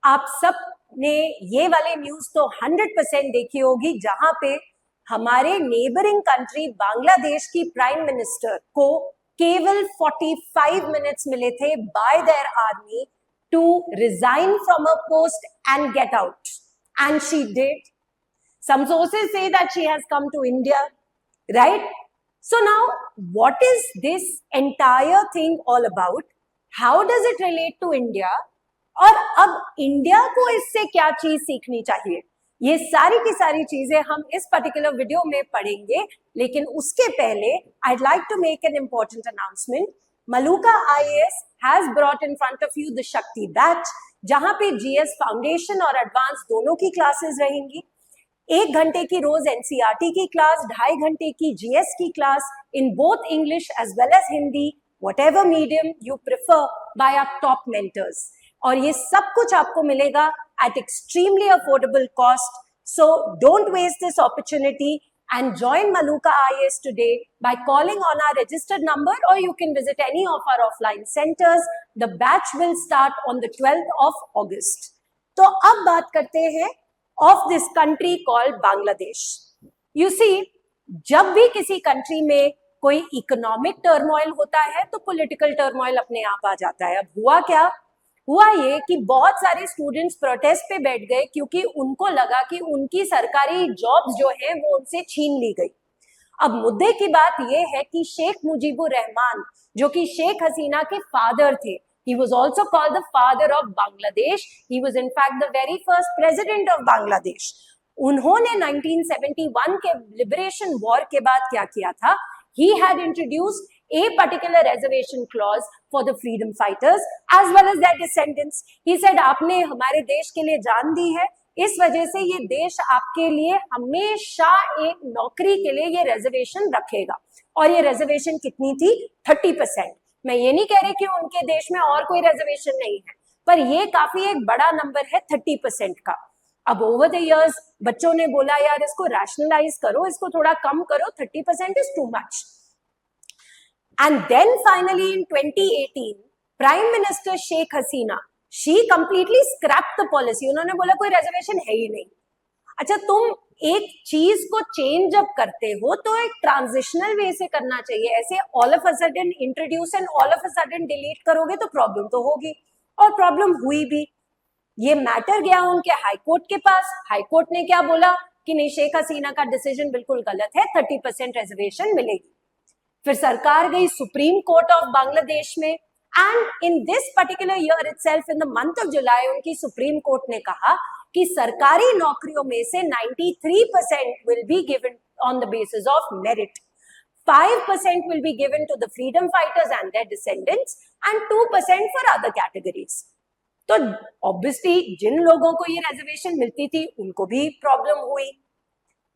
आप सब ने ये वाले न्यूज तो 100% देखी होगी, जहां पे हमारे नेबरिंग कंट्री बांग्लादेश की प्राइम मिनिस्टर को केवल 45 मिनट्स मिले थे by their army to resign from a post and get out, and she did. Some sources say that she has come to India, right? So now, what is this entire thing all about? How does it relate to India? और अब India को इससे क्या चीज सीखनी चाहिए, ये सारी की सारी चीजें हम इस पर्टिकुलर वीडियो में पढ़ेंगे. लेकिन उसके पहले I'd like to make an important announcement. Maluka IAS has brought in front of you the Shakti batch, जहां पे GS फाउंडेशन और एडवांस दोनों की क्लासेस रहेंगी. 1 घंटे की रोज एनसीईआरटी की क्लास, 2.5 घंटे की जीएस की class in both English as well as Hindi, whatever medium you prefer, by our top mentors. और ये सब कुछ आपको मिलेगा at extremely affordable cost. So don't waste this opportunity and join Maluka IAS today by calling on our registered number, or you can visit any of our offline centers. The batch will start on the 12th of August. तो अब बात करते हैं of this country called Bangladesh. You see, जब भी किसी country में कोई इकोनॉमिक टर्मोइल होता है तो पॉलिटिकल टर्मोइल अपने आप आ जाता है. अब हुआ क्या, हुआ ये कि बहुत सारे स्टूडेंट्स प्रोटेस्ट पे बैठ गए क्योंकि उनको लगा कि उनकी सरकारी जॉब्स जो है वो उनसे छीन ली गई. अब मुद्दे की बात ये है कि शेख मुजीबुर रहमान, जो कि शेख हसीना के फादर थे, he was also called the father of Bangladesh. He was in fact the very first president of Bangladesh. उन्होंने 1971 के लिबरेशन वॉर के बाद क्या किया था, he had introduced a particular reservation clause for the freedom fighters as well as their descendants. He said, आपने हमारे देश के लिए जान दी है, इस वजह से ये देश आपके लिए हमेशा एक नौकरी के लिए ये रिजर्वेशन रखेगा. और ये रिजर्वेशन कितनी थी, 30%. मैं ये नहीं कह रही कि उनके देश में और कोई रिजर्वेशन नहीं है, पर ये काफी एक बड़ा नंबर है 30% का. अब ओवर द इयर्स बच्चों ने बोला यार इसको रैशनलाइज करो, इसको थोड़ा कम करो, 30% is too much. And then finally in 2018 prime minister Sheikh Hasina, she completely scrapped the policy. उन्होंने बोला कोई रिजर्वेशन है ही नहीं. अच्छा, तुम एक चीज को चेंज जब करते हो तो एक ट्रांजिशनल वे से करना चाहिए. ऐसे all of a sudden introduce and all of a sudden delete करोगे तो प्रॉब्लम तो होगी, और प्रॉब्लम हुई भी. ये मैटर गया उनके हाई कोर्ट के पास. हाई कोर्ट ने क्या बोला कि नहीं, शेख हसीना का डिसीजन बिल्कुल गलत है, 30% रिजर्वेशन मिलेगी. फिर सरकार गई सुप्रीम कोर्ट ऑफ बांग्लादेश में, and in this particular year itself in the month of July उनकी सुप्रीम कोर्ट ने कहा कि सरकारी नौकरियों में से 93% will be given on the basis of merit, 5% will be given to the freedom fighters and their descendants, and 2% for other categories. तो obviously जिन लोगों को ये रिजर्वेशन मिलती थी उनको भी प्रॉब्लम हुई.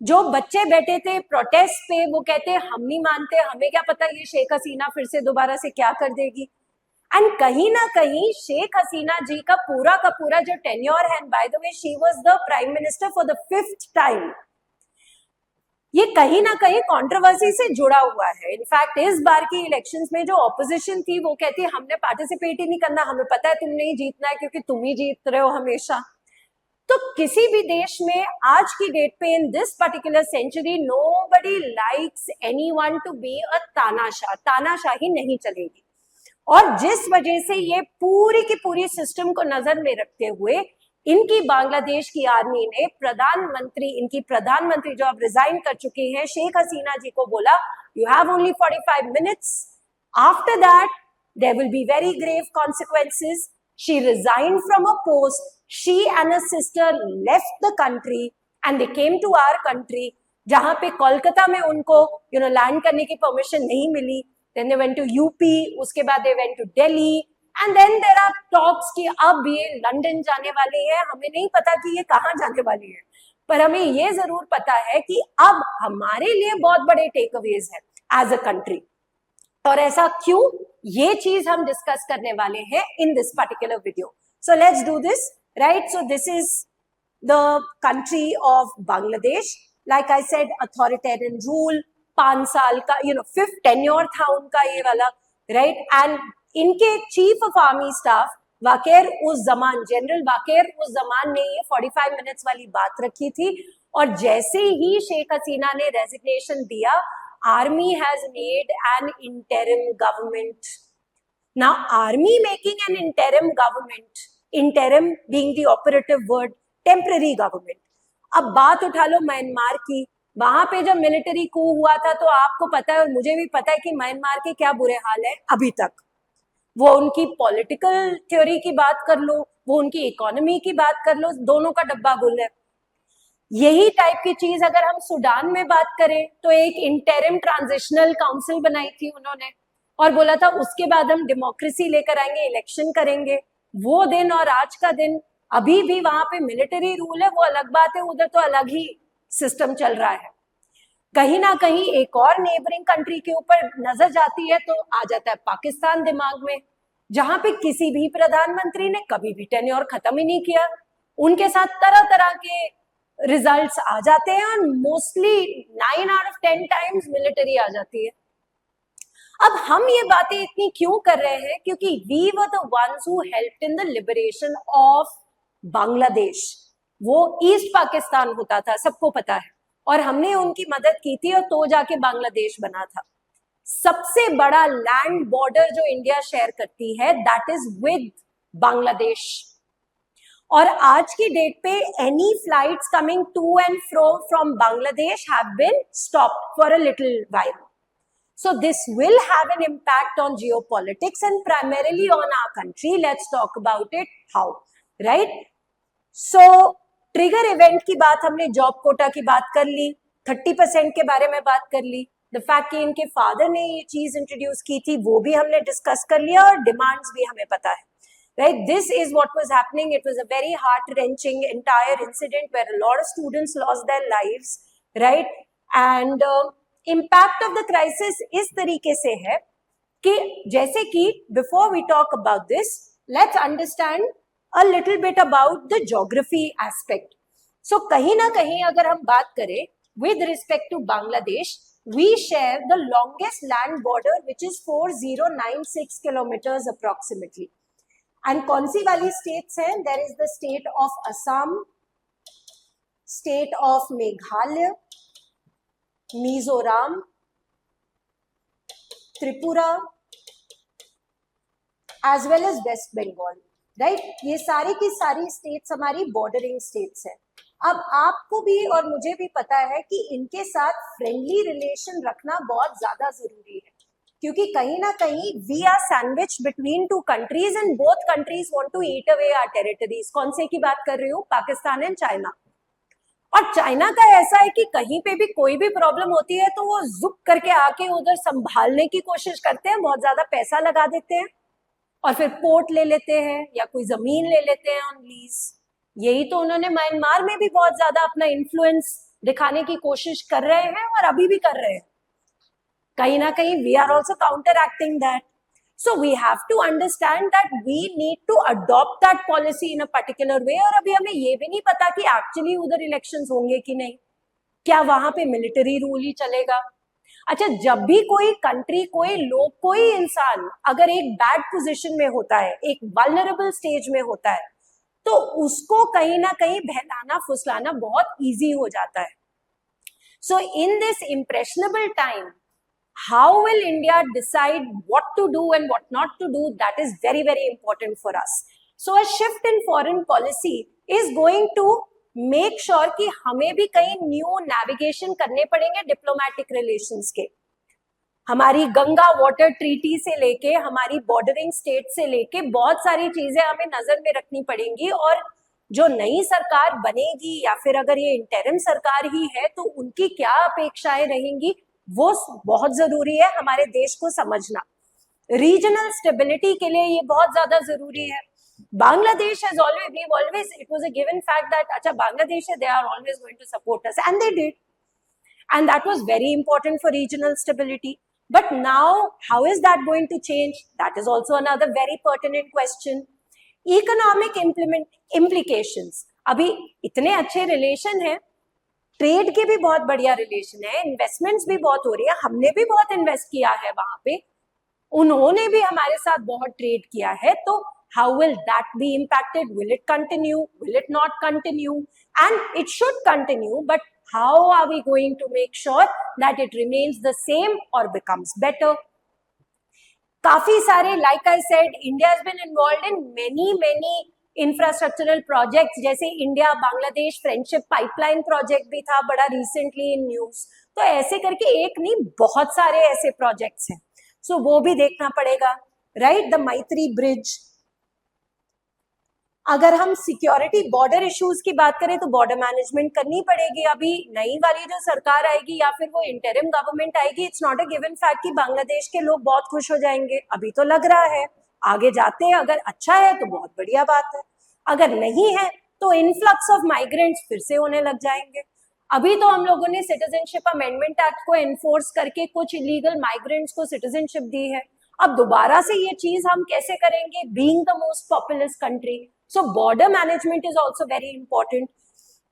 जो बच्चे बैठे थे प्रोटेस्ट पे वो कहते हम नहीं मानते, हमें क्या पता ये शेख हसीना फिर से दोबारा से क्या कर देगी. एंड कहीं ना कहीं शेख हसीना जी का पूरा जो टेन्योर है, by the way she was the prime minister for the 5th time, ये कहीं ना कहीं कंट्रोवर्सी से जुड़ा हुआ है. इनफैक्ट इस बार की इलेक्शंस में जो ऑपोजिशन थी वो कहती है हमने पार्टिसिपेट ही नहीं करना, हमें पता है तुम नहीं जीतना है क्योंकि तुम ही जीत रहे हो हमेशा. तो किसी भी देश में आज की डेट पे in this particular century nobody likes anyone to be a तानाशाह. तानाशाही नहीं चलेगी. और जिस वजह से ये पूरी की पूरी सिस्टम को नजर में रखते हुए इनकी बांग्लादेश की आर्मी ने इनकी प्रधानमंत्री जो अब रिजाइन कर चुकी हैं शेख हसीना जी को बोला you have only 45 minutes, after that there will be very grave consequences. She resign from a post, she and her sister left the country and they came to our country, जहां पे कोलकाता में उनको land करने की permission नहीं मिली. Then they went to UP, उसके बाद they went to Delhi, and then there are talks कि अब ये लंदन जाने वाली है. हमें नहीं पता कि ये कहाँ जाने वाली है, पर हमें ये जरूर पता है कि अब हमारे लिए बहुत बड़े टेक अवेज है एज अ कंट्री. और ऐसा क्यों, ये चीज हम डिस्कस करने वाले हैं इन this particular video. So let's do this, right. So this is the country of Bangladesh. Like I said, authoritarian rule, 5 साल का 5th टेन्योर था उनका ये वाला, राइट. एंड इनके चीफ ऑफ आर्मी स्टाफ वाकेर उस जमान, जनरल वाकेर उस जमान ने ये 45 मिनट्स वाली बात रखी थी, और जैसे ही शेख हसीना ने रेजिग्नेशन दिया, army has made an interim government. Now army making an interim government, interim being the operative word, temporary government. अब बात उठा लो म्यांमार की. वहां पे जब मिलिट्री कू हुआ था तो आपको पता है और मुझे भी पता है कि म्यांमार के क्या बुरे हाल है अभी तक. वो उनकी पॉलिटिकल थ्योरी की बात कर लो, वो उनकी इकोनॉमी की बात कर लो, दोनों का डब्बा गुल है. यही टाइप की चीज अगर हम सूडान में बात करें तो एक इंटरिम ट्रांजिशनल काउंसिल बनाई थी उन्होंने, और बोला था उसके बाद हम डेमोक्रेसी लेकर आएंगे, इलेक्शन करेंगे. वो दिन और आज का दिन, अभी भी वहां पे मिलिट्री रूल है, वो अलग बात है, उधर तो अलग ही सिस्टम चल रहा है. कहीं ना कहीं एक और नेबरिंग कंट्री के ऊपर नजर जाती है तो आ जाता है पाकिस्तान दिमाग में, जहां पे किसी भी प्रधानमंत्री ने कभी भी टेन्योर खत्म ही नहीं किया. उनके साथ तरह तरह के रिजल्ट्स आ जाते हैं और mostly 9 out of 10 times military आ जाती है. अब हम ये बातें इतनी क्यों कर रहे हैं? क्योंकि we were the ones who helped in the liberation of Bangladesh. वो ईस्ट पाकिस्तान होता था, सबको पता है, और हमने उनकी मदद की थी और तो जाके बांग्लादेश बना था. सबसे बड़ा लैंड बॉर्डर जो इंडिया शेयर करती है दैट इज विद बांग्लादेश. और आज की डेट पे any flights coming to and fro from Bangladesh have been stopped for a little while. So this will have an impact on geopolitics and primarily on our country. Let's talk about it. How? Right? So trigger event की बात हमने, job Kota की बात कर ली, 30% के बारे में बात कर ली, द फैक्ट कि इनके फादर ने ये चीज इंट्रोड्यूस की थी वो भी हमने डिस्कस कर लिया, और डिमांड्स भी हमें पता है. Right? This is what was happening. It was a very heart-wrenching entire incident where a lot of students lost their lives. Right? And impact of the crisis इस तरीके से है कि जैसे कि before we talk about this, let's understand a little bit about the geography aspect. So कहीं ना कहीं अगर हम बात करें with respect to Bangladesh, we share the longest land border which is 4096 kilometres approximately. And कौन सी वाली स्टेट्स हैं? There is the state of Assam, state of Meghalaya, Mizoram, Tripura, as well as West Bengal. Right? ये सारी की सारी स्टेट्स हमारी बॉर्डरिंग स्टेट्स हैं. अब आपको भी और मुझे भी पता है कि इनके साथ फ्रेंडली रिलेशन रखना बहुत ज्यादा जरूरी है, क्योंकि कहीं ना कहीं we are sandwich between two countries and both countries want to eat away our territories. कौन से की बात कर रही हूँ? Pakistan and China. और चाइना का ऐसा है कि कहीं पे भी कोई भी प्रॉब्लम होती है तो वो जुक करके आके उधर संभालने की कोशिश करते हैं, बहुत ज्यादा पैसा लगा देते हैं और फिर पोर्ट ले लेते हैं या कोई जमीन ले लेते हैं ऑन लीज. यही तो उन्होंने म्यांमार में भी बहुत ज्यादा अपना इन्फ्लुएंस दिखाने की कोशिश कर रहे हैं और अभी भी कर रहे हैं. कहीं ना कहीं we are also counteracting that. So we have to understand that we need to adopt that policy in a particular way. और अभी हमें ये भी नहीं पता कि एक्चुअली उधर इलेक्शंस होंगे कि नहीं, क्या वहां पे मिलिट्री रूल ही चलेगा. अच्छा, जब भी कोई कंट्री, कोई लोग, कोई इंसान अगर एक बैड पोजीशन में होता है, एक वल्नरेबल स्टेज में होता है, तो उसको कहीं ना कहीं बहलाना फुसलाना बहुत इजी हो जाता है. So in this impressionable time, how will India decide what to do and what not to do? That is very, very important for us. So a shift in foreign policy is going to make sure कि हमें भी कहीं new navigation करने पड़ेंगे diplomatic relations के. हमारी Ganga water treaty से लेके, हमारी बॉर्डरिंग स्टेट से लेके बहुत सारी चीजें हमें नजर में रखनी पड़ेंगी. और जो नई सरकार बनेगी या फिर अगर ये इंटरिम सरकार ही है तो उनकी क्या अपेक्षाएं रहेंगी, वो बहुत जरूरी है हमारे देश को समझना. रीजनल स्टेबिलिटी के लिए ये बहुत ज्यादा जरूरी है. Bangladesh has always it was a given fact that अच्छा बांग्लादेश है, they are always going to support us, and they did, and that was very important for regional stability. But now how is that going to change? That is also another very pertinent question. Economic implications. अभी इतने अच्छे relation है, trade के भी बहुत बढ़िया relation है, investments भी बहुत हो रही है, हमने भी बहुत इन्वेस्ट किया है वहां पे, उन्होंने भी हमारे साथ बहुत ट्रेड किया है. तो How will that be impacted? Will it continue? Will it not continue? And it should continue, but how are we going to make sure that it remains the same or becomes better? काफी सारे, like I said, India has been involved in many infrastructural projects, जैसे India Bangladesh friendship pipeline project भी था बड़ा recently in news. तो ऐसे करके एक नहीं, बहुत सारे ऐसे प्रोजेक्ट्स हैं. सो वो भी देखना पड़ेगा, राइट? द मैत्री ब्रिज. अगर हम सिक्योरिटी बॉर्डर इश्यूज की बात करें तो बॉर्डर मैनेजमेंट करनी पड़ेगी. अभी नई वाली जो सरकार आएगी या फिर वो इंटरिम गवर्नमेंट आएगी, it's not a given fact कि बांग्लादेश के लोग बहुत खुश हो जाएंगे. अभी तो लग रहा है, आगे जाते हैं अगर अच्छा है तो बहुत बढ़िया बात है, अगर नहीं है तो इनफ्लक्स ऑफ माइग्रेंट्स फिर से होने लग जाएंगे. अभी तो हम लोगों ने सिटीजनशिप अमेंडमेंट एक्ट को एनफोर्स करके कुछ इलीगल माइग्रेंट्स को सिटीजनशिप दी है. अब दोबारा से ये चीज हम कैसे करेंगे, being the most populous country? So border management is also very important.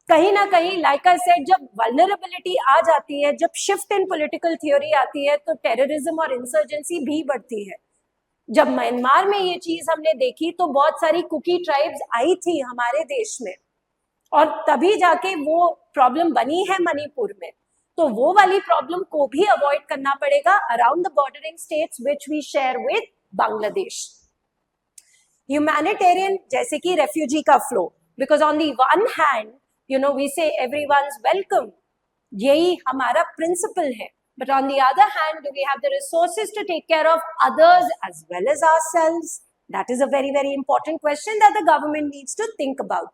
कहीं ना कहीं, like I said, जब vulnerability आ जाती है, जब shift in political theory आती है, तो terrorism और insurgency भी बढ़ती है. जब म्यांमार में ये चीज हमने देखी तो बहुत सारी कुकी ट्राइब्स आई थी हमारे देश में, और तभी जाके वो प्रॉब्लम बनी है मणिपुर में. तो वो वाली प्रॉब्लम को भी अवॉइड करना पड़ेगा around the bordering states which we share with Bangladesh. Humanitarian, जैसे कि रेफ्यूजी का flow, because on the one hand we say everyone's welcome, यही हमारा प्रिंसिपल है, but on the other hand do we have the resources to take care of others as well as ourselves? That is a very important question that the government needs to think about.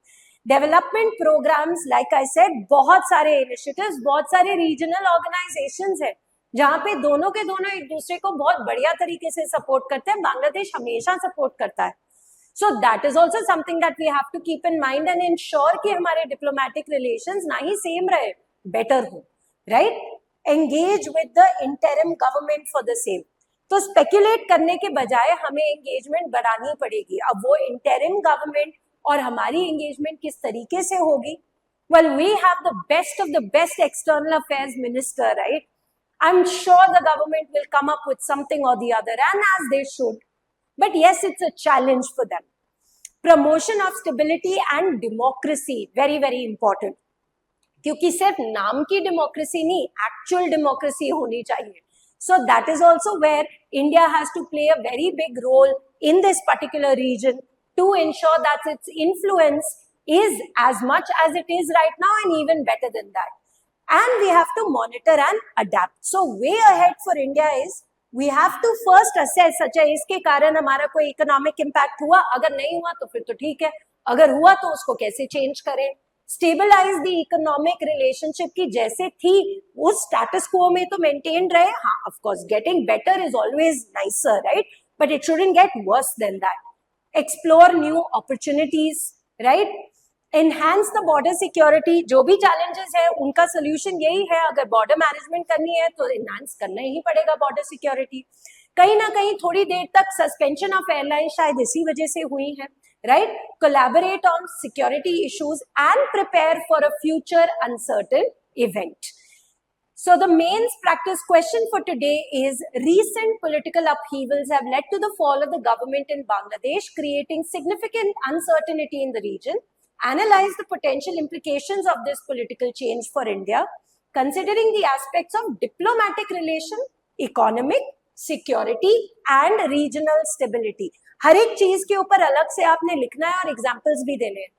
Development programmes, like I said, बहुत सारे initiatives, बहुत सारे regional organisations है जहां पे दोनों के दोनों एक दूसरे को बहुत बढ़िया तरीके से सपोर्ट करते हैं. बांग्लादेश हमेशा सपोर्ट करता है. So that is also something that we have to keep in mind and ensure कि हमारे diplomatic relations ना ही same रहे, better हो, right? Engage with the interim government for the same. तो speculate करने के बजाय हमें engagement बढ़ानी पड़ेगी. अब वो interim government और हमारी engagement किस तरीके से होगी? Well, we have the best of the best external affairs minister, right? I'm sure the government will come up with something or the other, and as they should. But yes, it's a challenge for them. Promotion of stability and democracy, very important. क्योंकि सिर्फ नाम की democracy नहीं, actual democracy होनी चाहिए. So that is also where India has to play a very big role in this particular region to ensure that its influence is as much as it is right now and even better than that. And we have to monitor and adapt. So way ahead for India is we have to first assess, अच्छा इसके कारण हमारा कोई economic impact हुआ, अगर नहीं हुआ तो फिर तो ठीक है, अगर हुआ तो उसको कैसे चेंज करें. स्टेबलाइज द इकोनॉमिक रिलेशनशिप की जैसे थी उस स्टेटस क्वो में तो मेंटेन रहे. हाँ, of course getting better is always nicer, right, but it shouldn't get worse than that. Explore new opportunities, right. Enhance the border security. जो भी चैलेंजेस है उनका सोल्यूशन यही है, अगर बॉर्डर मैनेजमेंट करनी है तो एनहांस करना ही पड़ेगा बॉर्डर सिक्योरिटी. कहीं ना कहीं थोड़ी देर तक सस्पेंशन ऑफ एयरलाइन शायद इसी वजह से हुई है, right. Collaborate on security issues and prepare for a future uncertain event. So the main practice question for today is recent political upheavals have led to the fall of the government in Bangladesh, creating significant uncertainty in the region. Analyze the potential implications of this political change for India, considering the aspects of diplomatic relation, economic, security and regional stability. हर एक चीज के ऊपर अलग से आपने लिखना है और एग्जाम्पल्स भी देने हैं.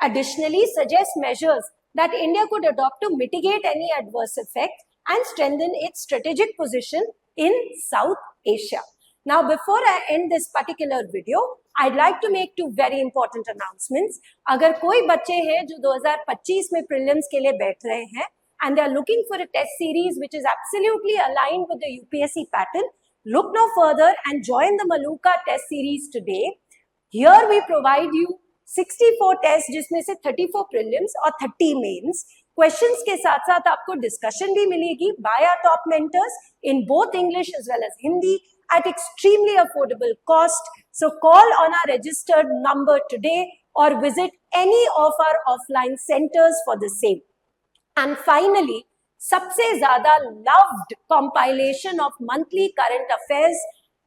Additionally, suggest measures that India could adopt to mitigate any adverse effects and strengthen its strategic position in South Asia. Now, before I end this particular video, I'd like to make two very important announcements. अगर कोई बच्चे हैं जो 2025 में prelims के लिए बैठ रहे हैं and they are looking for a test series which is absolutely aligned with the UPSC pattern, look no further and join the Maluka test series today. Here we provide you 64 test जिसमें से 34 prelims और 30 mains. Questions के साथ साथ आपको discussion भी मिलेगी by our top mentors in both English as well as Hindi at extremely affordable cost. So call on our registered number today or visit any of our offline centers for the same. And finally, सबसे ज्यादा loved compilation of monthly current affairs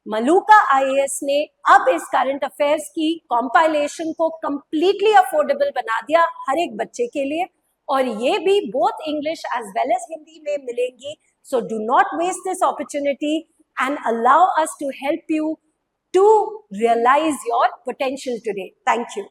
Maluka IAS ने अब इस current affairs की compilation को completely affordable बना दिया हर एक बच्चे के लिए, और ये भी both English as well as Hindi में मिलेंगी. So do not waste this opportunity and allow us to help you to realize your potential today. Thank you.